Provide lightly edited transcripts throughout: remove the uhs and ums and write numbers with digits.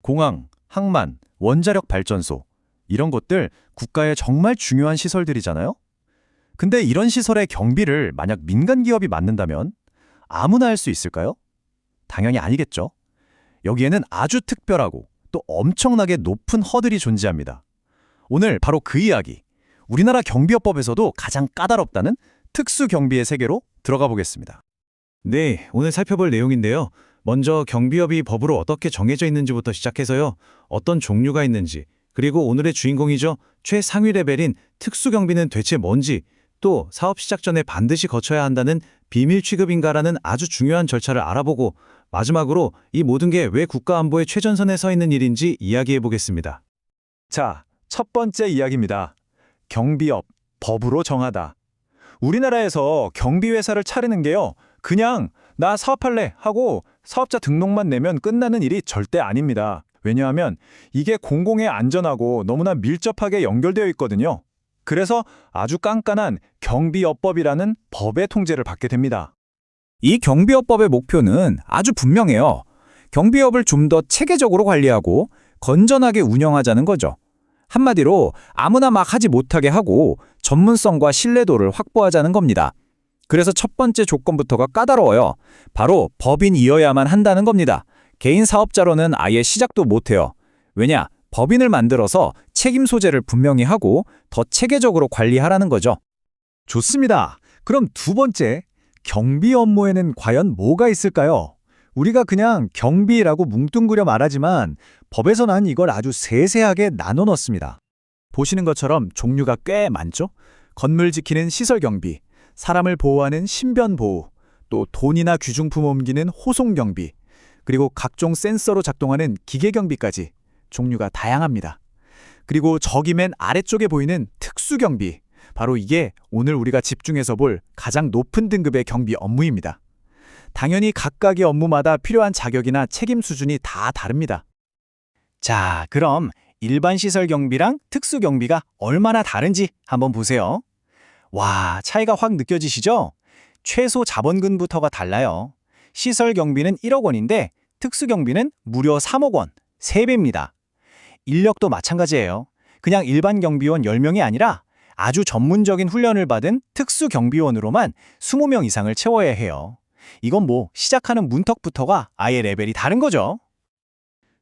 공항, 항만, 원자력 발전소 이런 것들 국가의 정말 중요한 시설들이잖아요. 근데 이런 시설의 경비를 만약 민간 기업이 맡는다면 아무나 할 수 있을까요? 당연히 아니겠죠. 여기에는 아주 특별하고 또 엄청나게 높은 허들이 존재합니다. 오늘 바로 그 이야기, 우리나라 경비업법에서도 가장 까다롭다는 특수경비의 세계로 들어가 보겠습니다. 네, 오늘 살펴볼 내용인데요. 먼저 경비업이 법으로 어떻게 정해져 있는지부터 시작해서요. 어떤 종류가 있는지, 그리고 오늘의 주인공이죠. 최상위 레벨인 특수경비는 대체 뭔지, 또 사업 시작 전에 반드시 거쳐야 한다는 비밀 취급인가라는 아주 중요한 절차를 알아보고 마지막으로 이 모든 게 왜 국가 안보의 최전선에 서 있는 일인지 이야기해 보겠습니다. 자, 첫 번째 이야기입니다. 경비업, 법으로 정하다. 우리나라에서 경비회사를 차리는 게요, 그냥 나 사업할래 하고 사업자 등록만 내면 끝나는 일이 절대 아닙니다. 왜냐하면 이게 공공의 안전하고 너무나 밀접하게 연결되어 있거든요. 그래서 아주 깐깐한 경비업법이라는 법의 통제를 받게 됩니다. 이 경비업법의 목표는 아주 분명해요. 경비업을 좀 더 체계적으로 관리하고 건전하게 운영하자는 거죠. 한마디로 아무나 막 하지 못하게 하고 전문성과 신뢰도를 확보하자는 겁니다. 그래서 첫 번째 조건부터가 까다로워요. 바로 법인이어야만 한다는 겁니다. 개인 사업자로는 아예 시작도 못해요. 왜냐? 법인을 만들어서 책임 소재를 분명히 하고 더 체계적으로 관리하라는 거죠. 좋습니다. 그럼 두 번째, 경비 업무에는 과연 뭐가 있을까요? 우리가 그냥 경비라고 뭉뚱그려 말하지만 법에서는 이걸 아주 세세하게 나눠 넣습니다. 보시는 것처럼 종류가 꽤 많죠? 건물 지키는 시설 경비, 사람을 보호하는 신변 보호, 또 돈이나 귀중품 옮기는 호송 경비, 그리고 각종 센서로 작동하는 기계 경비까지 종류가 다양합니다. 그리고 저기 맨 아래쪽에 보이는 특수 경비, 바로 이게 오늘 우리가 집중해서 볼 가장 높은 등급의 경비 업무입니다. 당연히 각각의 업무마다 필요한 자격이나 책임 수준이 다 다릅니다. 자, 그럼 일반 시설 경비랑 특수 경비가 얼마나 다른지 한번 보세요. 와, 차이가 확 느껴지시죠? 최소 자본금부터가 달라요. 시설 경비는 1억 원인데 특수 경비는 무려 3억 원, 3배입니다. 인력도 마찬가지예요. 그냥 일반 경비원 10명이 아니라 아주 전문적인 훈련을 받은 특수 경비원으로만 20명 이상을 채워야 해요. 이건 뭐 시작하는 문턱부터가 아예 레벨이 다른 거죠.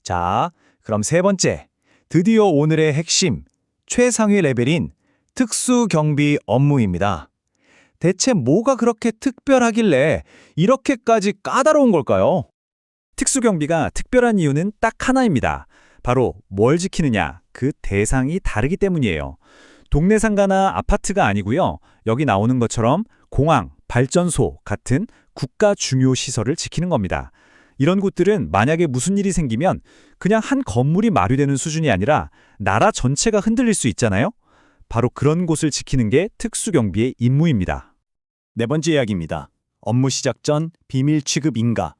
자, 그럼 세 번째, 드디어 오늘의 핵심, 최상위 레벨인 특수 경비 업무입니다. 대체 뭐가 그렇게 특별하길래 이렇게까지 까다로운 걸까요? 특수경비가 특별한 이유는 딱 하나입니다. 바로 뭘 지키느냐, 그 대상이 다르기 때문이에요. 동네 상가나 아파트가 아니고요. 여기 나오는 것처럼 공항, 발전소 같은 국가 중요 시설을 지키는 겁니다. 이런 곳들은 만약에 무슨 일이 생기면 그냥 한 건물이 마비되는 수준이 아니라 나라 전체가 흔들릴 수 있잖아요. 바로 그런 곳을 지키는 게 특수경비의 임무입니다. 네 번째 이야기입니다. 업무 시작 전 비밀 취급 인가.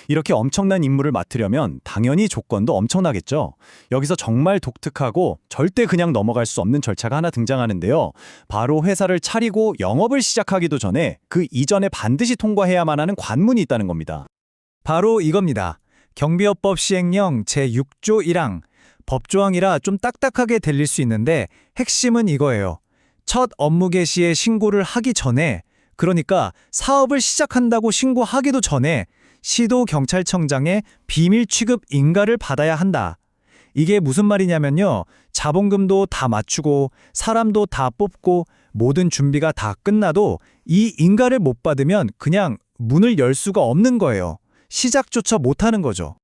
이렇게 엄청난 임무를 맡으려면 당연히 조건도 엄청나겠죠. 여기서 정말 독특하고 절대 그냥 넘어갈 수 없는 절차가 하나 등장하는데요. 바로 회사를 차리고 영업을 시작하기도 전에 그 이전에 반드시 통과해야만 하는 관문이 있다는 겁니다. 바로 이겁니다. 경비업법 시행령 제6조 1항. 법조항이라 좀 딱딱하게 들릴 수 있는데 핵심은 이거예요. 첫 업무 개시에 신고를 하기 전에, 그러니까 사업을 시작한다고 신고하기도 전에 시도경찰청장의 비밀 취급 인가를 받아야 한다. 이게 무슨 말이냐면요. 자본금도 다 맞추고 사람도 다 뽑고 모든 준비가 다 끝나도 이 인가를 못 받으면 그냥 문을 열 수가 없는 거예요. 시작조차 못하는 거죠.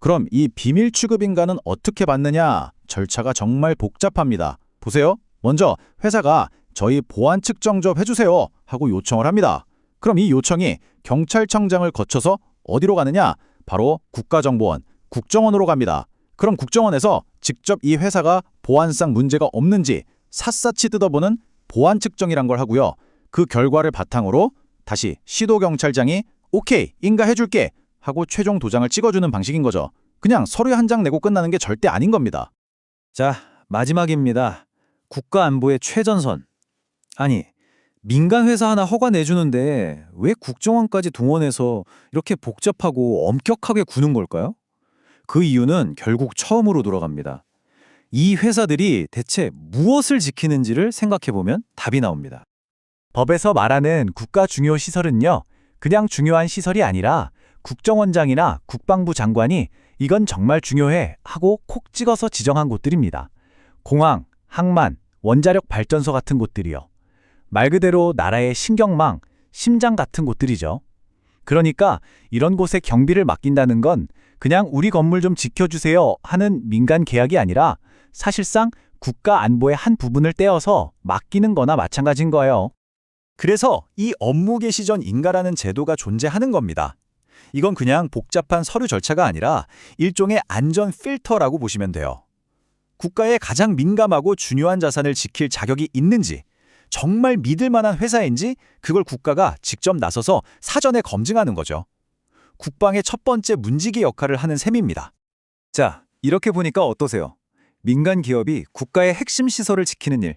그럼 이 비밀 취급 인가는 어떻게 받느냐? 절차가 정말 복잡합니다. 보세요. 먼저 회사가 저희 보안 측정 좀 해주세요 하고 요청을 합니다. 그럼 이 요청이 경찰청장을 거쳐서 어디로 가느냐? 바로 국가정보원, 국정원으로 갑니다. 그럼 국정원에서 직접 이 회사가 보안상 문제가 없는지 샅샅이 뜯어보는 보안 측정이란 걸 하고요. 그 결과를 바탕으로 다시 시도경찰장이 오케이, 인가해줄게 하고 최종 도장을 찍어주는 방식인 거죠. 그냥 서류 한 장 내고 끝나는 게 절대 아닌 겁니다. 자, 마지막입니다. 국가안보의 최전선. 아니, 민간 회사 하나 허가 내주는데 왜 국정원까지 동원해서 이렇게 복잡하고 엄격하게 구는 걸까요? 그 이유는 결국 처음으로 돌아갑니다. 이 회사들이 대체 무엇을 지키는지를 생각해보면 답이 나옵니다. 법에서 말하는 국가 중요 시설은요, 그냥 중요한 시설이 아니라 국정원장이나 국방부 장관이 이건 정말 중요해 하고 콕 찍어서 지정한 곳들입니다. 공항, 항만, 원자력 발전소 같은 곳들이요. 말 그대로 나라의 신경망, 심장 같은 곳들이죠. 그러니까 이런 곳에 경비를 맡긴다는 건 그냥 우리 건물 좀 지켜주세요 하는 민간 계약이 아니라 사실상 국가 안보의 한 부분을 떼어서 맡기는 거나 마찬가지인 거예요. 그래서 이 업무 개시 전 인가라는 제도가 존재하는 겁니다. 이건 그냥 복잡한 서류 절차가 아니라 일종의 안전 필터라고 보시면 돼요. 국가의 가장 민감하고 중요한 자산을 지킬 자격이 있는지, 정말 믿을 만한 회사인지 그걸 국가가 직접 나서서 사전에 검증하는 거죠. 국방의 첫 번째 문지기 역할을 하는 셈입니다. 자, 이렇게 보니까 어떠세요? 민간 기업이 국가의 핵심 시설을 지키는 일,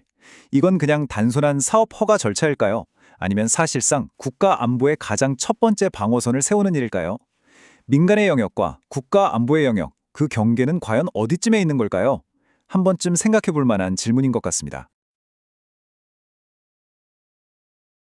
이건 그냥 단순한 사업 허가 절차일까요? 아니면 사실상 국가 안보의 가장 첫 번째 방어선을 세우는 일일까요? 민간의 영역과 국가 안보의 영역, 그 경계는 과연 어디쯤에 있는 걸까요? 한 번쯤 생각해 볼 만한 질문인 것 같습니다.